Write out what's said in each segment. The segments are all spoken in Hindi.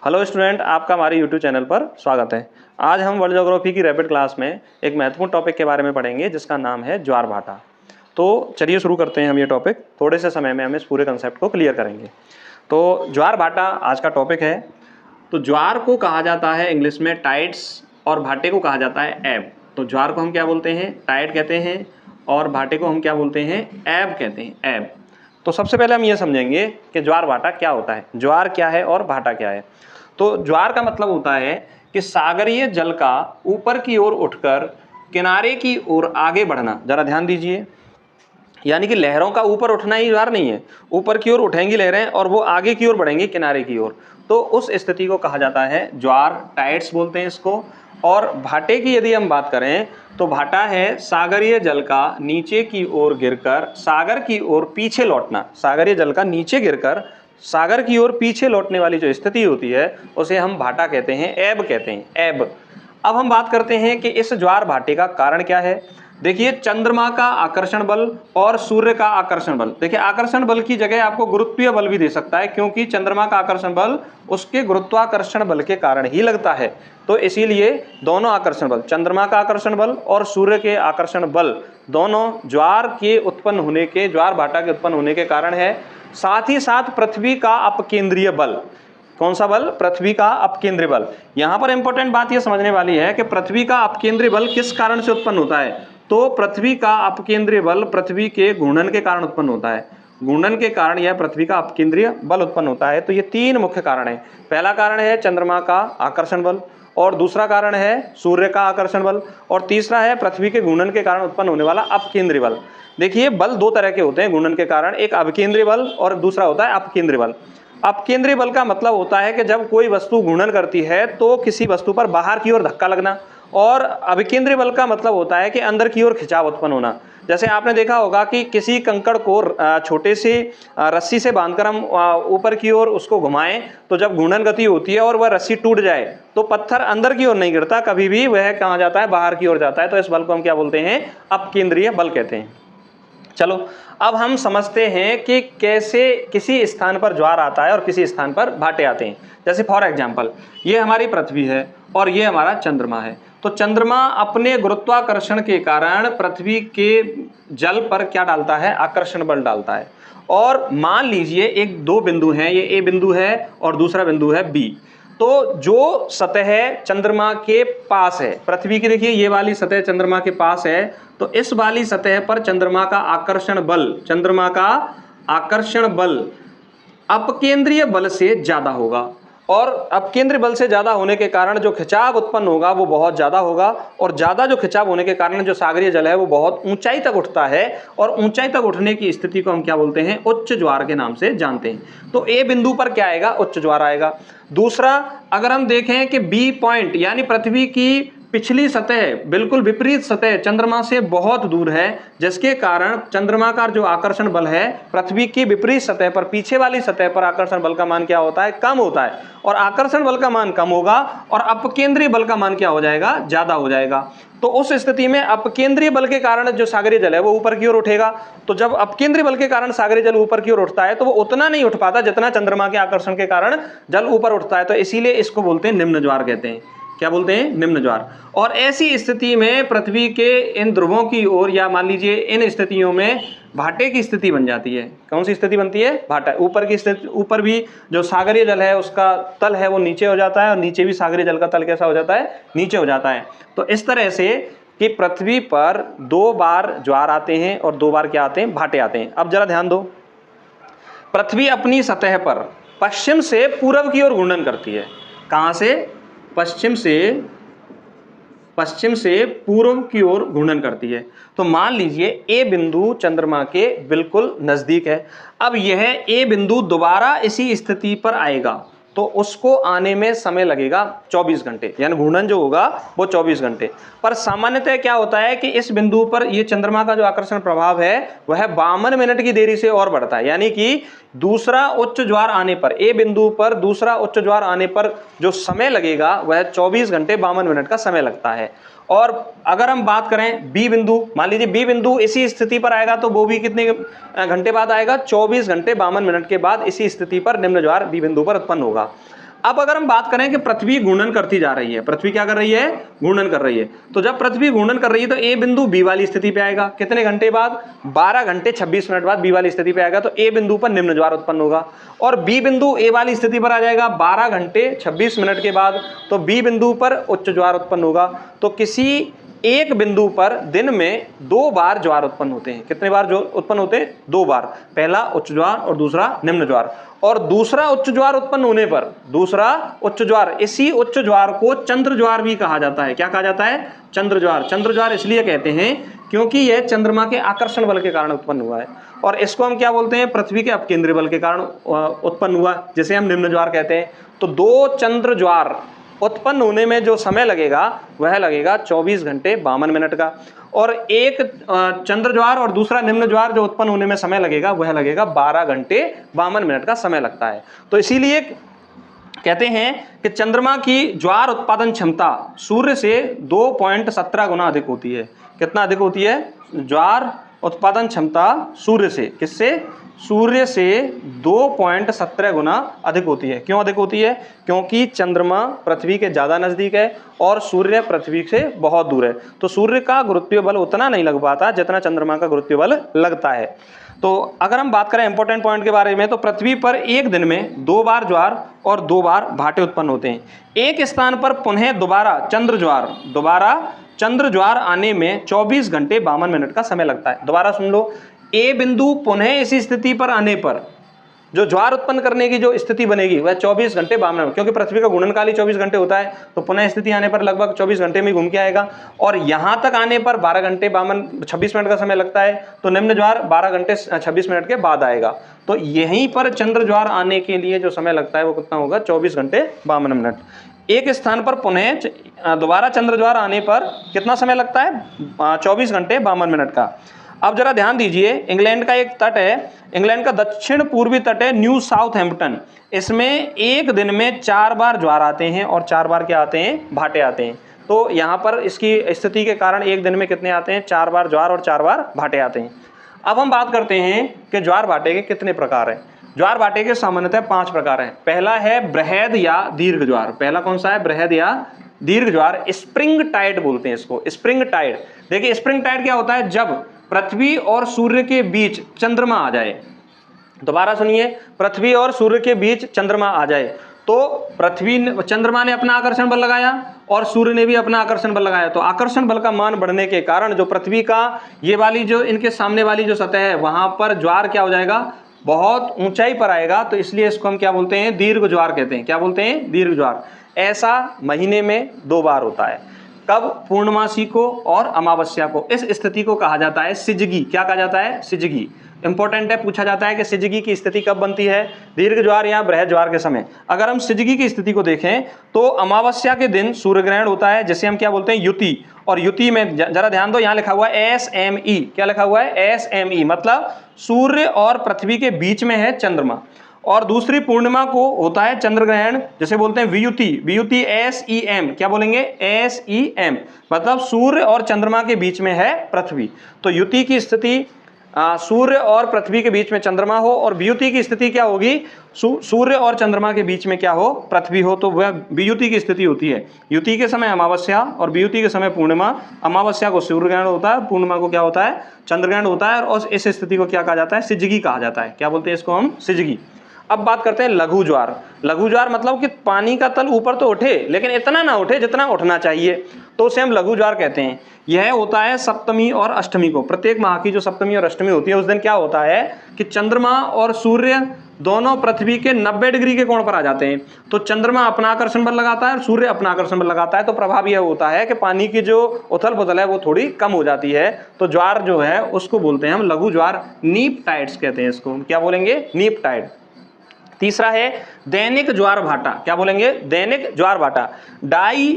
हेलो स्टूडेंट, आपका हमारे यूट्यूब चैनल पर स्वागत है। आज हम वर्ल्ड ज्योग्राफी की रैपिड क्लास में एक महत्वपूर्ण टॉपिक के बारे में पढ़ेंगे जिसका नाम है ज्वार भाटा। तो चलिए शुरू करते हैं हम ये टॉपिक। थोड़े से समय में हम इस पूरे कंसेप्ट को क्लियर करेंगे। तो ज्वार भाटा आज का टॉपिक है। तो ज्वार को कहा जाता है इंग्लिश में टाइड्स और भाटे को कहा जाता है एब। तो ज्वार को हम क्या बोलते हैं? टाइड कहते हैं और भाटे को हम क्या बोलते हैं? एब कहते हैं, एब। तो सबसे पहले हम ये समझेंगे कि ज्वार भाटा क्या होता है, ज्वार क्या है और भाटा क्या है। तो ज्वार का मतलब होता है कि सागरीय जल का ऊपर की ओर उठकर किनारे की ओर आगे बढ़ना। जरा ध्यान दीजिए, यानी कि लहरों का ऊपर उठना ही ज्वार नहीं है। ऊपर की ओर उठेंगी लहरें और वो आगे की ओर बढ़ेंगी किनारे की ओर, तो उस स्थिति को कहा जाता है ज्वार, टाइड्स बोलते हैं इसको। और भाटे की यदि हम बात करें तो भाटा है सागरीय जल का नीचे की ओर गिरकर सागर की ओर पीछे लौटना। सागरीय जल का नीचे गिरकर सागर की ओर पीछे लौटने वाली जो स्थिति होती है उसे हम भाटा कहते हैं, एब कहते हैं, एब। अब हम बात करते हैं कि इस ज्वार भाटे का कारण क्या है। देखिए, चंद्रमा का आकर्षण बल और सूर्य का आकर्षण बल। देखिए, आकर्षण बल की जगह आपको गुरुत्वीय बल भी दे सकता है, क्योंकि चंद्रमा का आकर्षण बल उसके गुरुत्वाकर्षण बल के कारण ही लगता है। तो इसीलिए दोनों आकर्षण बल, चंद्रमा का आकर्षण बल और सूर्य के आकर्षण बल, दोनों ज्वार के उत्पन्न होने के, ज्वार भाटा के उत्पन्न होने के कारण है। साथ ही साथ पृथ्वी का अपकेंद्रीय बल। कौन सा बल? पृथ्वी का अपकेंद्रीय बल। यहां पर इंपॉर्टेंट बात यह समझने वाली है कि पृथ्वी का अपकेंद्रीय बल किस कारण से उत्पन्न होता है। तो पृथ्वी का अपकेंद्रीय बल पृथ्वी के घूर्णन के कारण उत्पन्न होता है। घूर्णन के कारण यह पृथ्वी का अपकेंद्रीय बल उत्पन्न होता है। तो ये तीन मुख्य कारण है। पहला कारण है चंद्रमा का आकर्षण बल, और दूसरा कारण है सूर्य का आकर्षण बल, और तीसरा है पृथ्वी के घूर्णन के कारण उत्पन्न होने वाला अपकेंद्रीय बल। देखिए, बल दो तरह के होते हैं घूर्णन के कारण, एक अभिकेंद्रीय बल और दूसरा होता है अपकेंद्रीय बल। अपकेंद्रीय बल का मतलब होता है कि जब कोई वस्तु घूर्णन करती है तो किसी वस्तु पर बाहर की ओर धक्का लगना, और अभिकेंद्रीय बल का मतलब होता है कि अंदर की ओर खिंचाव उत्पन्न होना। जैसे आपने देखा होगा कि किसी कंकड़ को छोटे से रस्सी से बांधकर हम ऊपर की ओर उसको घुमाएं, तो जब घूर्णन गति होती है और वह रस्सी टूट जाए तो पत्थर अंदर की ओर नहीं गिरता, कभी भी वह कहाँ जाता है? बाहर की ओर जाता है। तो इस बल को हम क्या बोलते हैं? अपकेंद्रीय बल कहते हैं। चलो, अब हम समझते हैं कि कैसे किसी स्थान पर ज्वार आता है और किसी स्थान पर भाटे आते हैं। जैसे फॉर एग्जाम्पल, ये हमारी पृथ्वी है और ये हमारा चंद्रमा है। तो चंद्रमा अपने गुरुत्वाकर्षण के कारण पृथ्वी के जल पर क्या डालता है? आकर्षण बल डालता है। और मान लीजिए एक दो बिंदु हैं, ये ए बिंदु है और दूसरा बिंदु है बी। तो जो सतह चंद्रमा के पास है, पृथ्वी की देखिए ये वाली सतह चंद्रमा के पास है, तो इस वाली सतह पर चंद्रमा का आकर्षण बल, चंद्रमा का आकर्षण बल अपकेंद्रीय बल से ज्यादा होगा, और अपकेंद्रीय बल से ज्यादा होने के कारण जो खिंचाव उत्पन्न होगा वो बहुत ज्यादा होगा, और ज्यादा जो खिंचाव होने के कारण जो सागरीय जल है वो बहुत ऊंचाई तक उठता है, और ऊंचाई तक उठने की स्थिति को हम क्या बोलते हैं? उच्च ज्वार के नाम से जानते हैं। तो ए बिंदु पर क्या आएगा? उच्च ज्वार आएगा। दूसरा, अगर हम देखें कि बी पॉइंट यानी पृथ्वी की पिछली सतह, बिल्कुल विपरीत सतह चंद्रमा से बहुत दूर है, जिसके कारण चंद्रमा का जो आकर्षण बल है पृथ्वी की विपरीत सतह पर, पीछे वाली सतह पर आकर्षण बल का मान क्या होता है? कम होता है। और आकर्षण बल का मान कम होगा और अपकेंद्रीय बल का मान क्या हो जाएगा? ज्यादा हो जाएगा। तो उस स्थिति में अपकेंद्रीय बल के कारण जो सागरीय जल है वो ऊपर की ओर उठेगा। तो जब अपकेंद्रीय बल के कारण सागरीय जल ऊपर की ओर उठता है तो वो उतना नहीं उठ पाता जितना चंद्रमा के आकर्षण के कारण जल ऊपर उठता है। तो इसीलिए इसको बोलते हैं निम्न ज्वार कहते हैं। क्या बोलते हैं? निम्न ज्वार। और ऐसी स्थिति में पृथ्वी के इन ध्रुवों की ओर, या मान लीजिए इन स्थितियों में भाटे की स्थिति बन जाती है। कौन सी स्थिति बनती है? भाटा। ऊपर की स्थिति, ऊपर भी जो सागरीय जल है उसका तल है वो नीचे हो जाता है, और नीचे भी सागरीय जल का तल कैसा हो जाता है? नीचे हो जाता है। तो इस तरह से कि पृथ्वी पर दो बार ज्वार आते हैं और दो बार क्या आते हैं? भाटे आते हैं। अब जरा ध्यान दो, पृथ्वी अपनी सतह पर पश्चिम से पूर्व की ओर घूर्णन करती है। कहां से? पश्चिम से पूर्व की ओर घूर्णन करती है। तो मान लीजिए ए बिंदु चंद्रमा के बिल्कुल नजदीक है। अब यह ए बिंदु दोबारा इसी स्थिति पर आएगा, तो उसको आने में समय लगेगा 24 घंटे, यानी घूर्णन जो होगा वो 24 घंटे। पर सामान्यतः क्या होता है कि इस बिंदु पर ये चंद्रमा का जो आकर्षण प्रभाव है वह 52 मिनट की देरी से और बढ़ता है। यानी कि दूसरा उच्च ज्वार आने पर, ए बिंदु पर दूसरा उच्च ज्वार आने पर जो समय लगेगा वह 24 घंटे 52 मिनट का समय लगता है। और अगर हम बात करें बी बिंदु, मान लीजिए बी बिंदु इसी स्थिति पर आएगा, तो वो भी कितने घंटे बाद आएगा? 24 घंटे 52 मिनट के बाद इसी स्थिति पर निम्न ज्वार बी बिंदु पर उत्पन्न होगा। अब अगर हम बात करें कि पृथ्वी घूर्णन करती जा रही है, पृथ्वी क्या कर रही है, घूर्णन कर रही है, तो जब पृथ्वी घूर्णन कर रही है तो ए बिंदु बी वाली स्थिति पे आएगा। कितने घंटे बाद? 12 घंटे 26 मिनट बाद बी वाली स्थिति पे आएगा, तो ए बिंदु पर निम्न ज्वार उत्पन्न होगा। और बी बिंदु ए वाली स्थिति पर आ जाएगा 12 घंटे 26 मिनट के बाद, तो बी बिंदु पर उच्च ज्वार उत्पन्न होगा। तो किसी एक बिंदु पर दिन में 2 बार ज्वार उत्पन्न होते हैं। कितने बार जो उत्पन्न होते हैं? 2 बार। पहला उच्च ज्वार और दूसरा निम्न ज्वार। और दूसरा उच्च ज्वार उत्पन्न होने पर, दूसरा उच्च ज्वार, इसी उच्च ज्वार को चंद्र ज्वार भी कहा जाता है। क्या कहा जाता है? चंद्र ज्वार। चंद्र ज्वार इसलिए कहते हैं क्योंकि यह चंद्रमा के आकर्षण बल के कारण उत्पन्न हुआ है। और इसको हम क्या बोलते हैं? पृथ्वी के अपकेंद्री बल के कारण उत्पन्न हुआ, जिसे हम निम्न ज्वार कहते हैं। तो 2 चंद्र ज्वार उत्पन्न होने में जो समय लगेगा वह लगेगा 24 घंटे 52 मिनट का। और एक चंद्र ज्वार और दूसरा निम्न ज्वार जो उत्पन्न होने में समय लगेगा वह लगेगा 12 घंटे 52 मिनट का समय लगता है। तो इसीलिए कहते हैं कि चंद्रमा की ज्वार उत्पादन क्षमता सूर्य से 2.17 गुना अधिक होती है। कितना अधिक होती है? ज्वार उत्पादन क्षमता सूर्य से, किससे? सूर्य से 2.17 गुना अधिक होती है। क्यों अधिक होती है? क्योंकि चंद्रमा पृथ्वी के ज़्यादा नज़दीक है और सूर्य पृथ्वी से बहुत दूर है। तो सूर्य का गुरुत्वीय बल उतना नहीं लग पाता जितना चंद्रमा का गुरुत्वीय बल लगता है। तो अगर हम बात करें इंपॉर्टेंट पॉइंट के बारे में, तो पृथ्वी पर एक दिन में 2 बार ज्वार और 2 बार भाटे उत्पन्न होते हैं। एक स्थान पर पुनः दोबारा चंद्र ज्वार आने में 24 घंटे 52 मिनट का समय लगता है। दोबारा सुन लो, ए बिंदु पुनः इसी स्थिति पर आने पर जो ज्वार उत्पन्न करने की जो स्थिति बनेगी वह 24 घंटे 52 मिनट, क्योंकि पृथ्वी का घूर्णनकाल ही 24 घंटे होता है, तो पुनः स्थिति आने पर लगभग 24 घंटे में घूम के आएगा। और यहां तक आने पर 12 घंटे 26 मिनट का समय लगता है, तो निम्न ज्वार 12 घंटे 26 मिनट के बाद आएगा। तो यहीं पर चंद्र ज्वार आने के लिए जो समय लगता है वो कितना होगा? 24 घंटे 52 मिनट। एक स्थान पर पुनः दोबारा चंद्र ज्वार आने पर कितना समय लगता है? 24 घंटे 52 मिनट का। अब जरा ध्यान दीजिए, इंग्लैंड का एक तट है, इंग्लैंड का दक्षिण पूर्वी तट है न्यू साउथहैम्पटन। इसमें एक दिन में 4 बार ज्वार आते हैं और 4 बार क्या आते हैं? भाटे आते हैं। तो यहाँ पर इसकी स्थिति के कारण एक दिन में कितने आते हैं? 4 बार ज्वार और 4 बार भाटे आते हैं। अब हम बात करते हैं कि ज्वार भाटे के कितने प्रकार हैं। ज्वार भाटे के सामान्यतः 5 प्रकार हैं। पहला है बृहद या दीर्घ ज्वार। पहला कौन सा है? बृहद या दीर्घ ज्वार। स्प्रिंग टाइड बोलते हैं इसको, स्प्रिंग टाइड। देखिए स्प्रिंग टाइड क्या होता है? जब पृथ्वी और सूर्य के बीच चंद्रमा आ जाए। दोबारा सुनिए, पृथ्वी और सूर्य के बीच चंद्रमा आ जाए तो चंद्रमा ने अपना आकर्षण बल लगाया और सूर्य ने भी अपना आकर्षण बल लगाया, तो आकर्षण बल का मान बढ़ने के कारण जो पृथ्वी का ये वाली जो इनके सामने वाली जो सतह है वहां पर ज्वार क्या हो जाएगा? बहुत ऊंचाई पर आएगा। तो इसलिए इसको हम क्या बोलते हैं? दीर्घ ज्वार कहते हैं। क्या बोलते हैं? दीर्घ ज्वार। ऐसा महीने में 2 बार होता है। कब? पूर्णमासी को और अमावस्या को। इस स्थिति को कहा जाता है सिजगी। क्या कहा जाता है? सिजगी। इंपॉर्टेंट है, पूछा जाता है कि सिजगी की स्थिति कब बनती है? दीर्घ ज्वार या बृहद ज्वार के समय। अगर हम सिजगी की स्थिति को देखें तो अमावस्या के दिन सूर्य ग्रहण होता है, जिसे हम क्या बोलते हैं? युति। और युति में जरा ध्यान दो, यहाँ लिखा हुआ है SME। क्या लिखा हुआ है? SME, मतलब सूर्य और पृथ्वी के बीच में है चंद्रमा। और दूसरी पूर्णिमा को होता है चंद्र ग्रहण, जिसे बोलते हैं वियुति। वियुति SEM। क्या बोलेंगे? SEM, मतलब सूर्य और चंद्रमा के बीच में है पृथ्वी। तो युति की स्थिति सूर्य और पृथ्वी के बीच में चंद्रमा हो, और वियुति की स्थिति क्या होगी? सूर्य और चंद्रमा के बीच में क्या हो? पृथ्वी हो, तो वह वियुति की स्थिति होती है। युति के समय अमावस्या और वियुति के समय पूर्णिमा। अमावस्या को सूर्य ग्रहण होता है, पूर्णिमा को क्या होता है? चंद्र ग्रहण होता है। और इस स्थिति को क्या कहा जाता है? सिजगी कहा जाता है। क्या बोलते हैं इसको हम? सिजगी। अब बात करते हैं लघु ज्वार। लघु ज्वार मतलब कि पानी का तल ऊपर तो उठे लेकिन इतना ना उठे जितना उठना चाहिए, तो उसे हम लघु ज्वार कहते हैं। यह होता है सप्तमी और अष्टमी को। प्रत्येक माह की जो सप्तमी और अष्टमी होती है उस दिन क्या होता है कि चंद्रमा और सूर्य दोनों पृथ्वी के 90 डिग्री के कोण पर आ जाते हैं। तो चंद्रमा अपना आकर्षण बल लगाता है और सूर्य अपना आकर्षण बल लगाता है। तो प्रभाव यह होता है कि पानी की जो उथल पुथल है वो थोड़ी कम हो जाती है। तो ज्वार जो है उसको बोलते हैं हम लघु ज्वार। नीप टाइड्स कहते हैं इसको। क्या बोलेंगे? नीप टाइड। तीसरा है दैनिक ज्वार भाटा। क्या बोलेंगे? दैनिक ज्वार भाटा। Die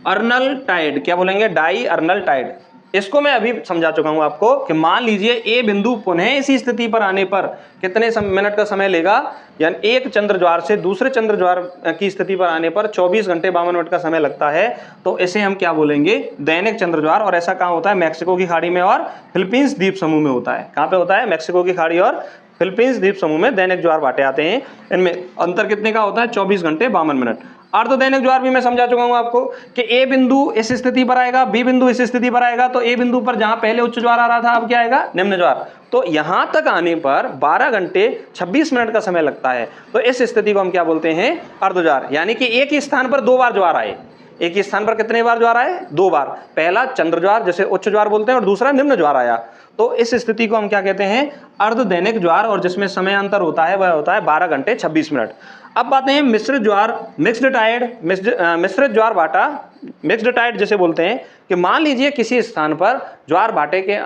अर्नल tide. क्या बोलेंगे? Diurnal tide. इसको मैं अभी समझा चुका हूं आपको कि मान लीजिए ए बिंदु पुनः इसी स्थिति पर आने पर कितने मिनट का समय लेगा, यानी एक चंद्र ज्वार से दूसरे चंद्र ज्वार की स्थिति पर आने पर 24 घंटे 52 मिनट का समय लगता है। तो इसे हम क्या बोलेंगे? दैनिक चंद्र ज्वार। और ऐसा कहाँ होता है? मैक्सिको की खाड़ी में और फिलीपींस द्वीप समूह में होता है। कहाँ पे होता है? मैक्सिको की खाड़ी और फिलीपींस द्वीप समूह में दैनिक ज्वार भाटे आते हैं। इनमें अंतर कितने का होता है? 24 घंटे 52 मिनट। अर्ध दैनिक ज्वार भी मैं समझा चुका हूं आपको कि ए बिंदु इस स्थिति पर आएगा, बी बिंदु इस स्थिति पर आएगा, तो ए बिंदु पर जहां पहले उच्च ज्वार आ रहा था अब क्या आएगा? निम्न ज्वार। तो यहां तक आने पर 12 घंटे 26 मिनट का समय लगता है। तो इस स्थिति को हम क्या बोलते हैं? अर्ध ज्वार। यानी कि एक ही स्थान पर 2 बार ज्वार आए। एक ही स्थान पर कितने बार ज्वार आए? 2 बार। पहला चंद्र ज्वार जिसे उच्च ज्वार बोलते हैं और दूसरा निम्न ज्वार आया। तो इस स्थिति को हम क्या कहते हैं? अर्ध दैनिक ज्वार, और जिसमें समय अंतर होता है वह होता है 12 घंटे 26 मिनट। अब बातें हैं मिश्रित ज्वार, मिक्स्ड टाइड, मिश्रित ज्वार भाटा, मिक्स्ड टाइड जिसे बोलते हैं कि मान लीजिए किसी स्थान पर ज्वार भाटे के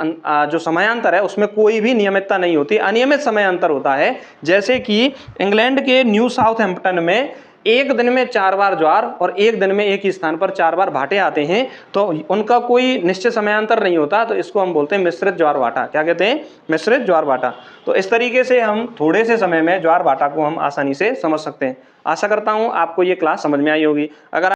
जो समयांतर है उसमें कोई भी नियमितता नहीं होती, अनियमित समय अंतर होता है। जैसे कि इंग्लैंड के न्यू साउथहैम्पटन में एक दिन में 4 बार ज्वार और एक दिन में एक ही स्थान पर 4 बार भाटे आते हैं, तो उनका कोई निश्चित समयांतर नहीं होता, तो इसको हम बोलते हैं मिश्रित ज्वार भाटा। क्या कहते हैं? मिश्रित ज्वार भाटा। तो इस तरीके से हम थोड़े से समय में ज्वार भाटा को हम आसानी से समझ सकते हैं। आशा करता हूं आपको ये क्लास समझ में आई होगी। अगर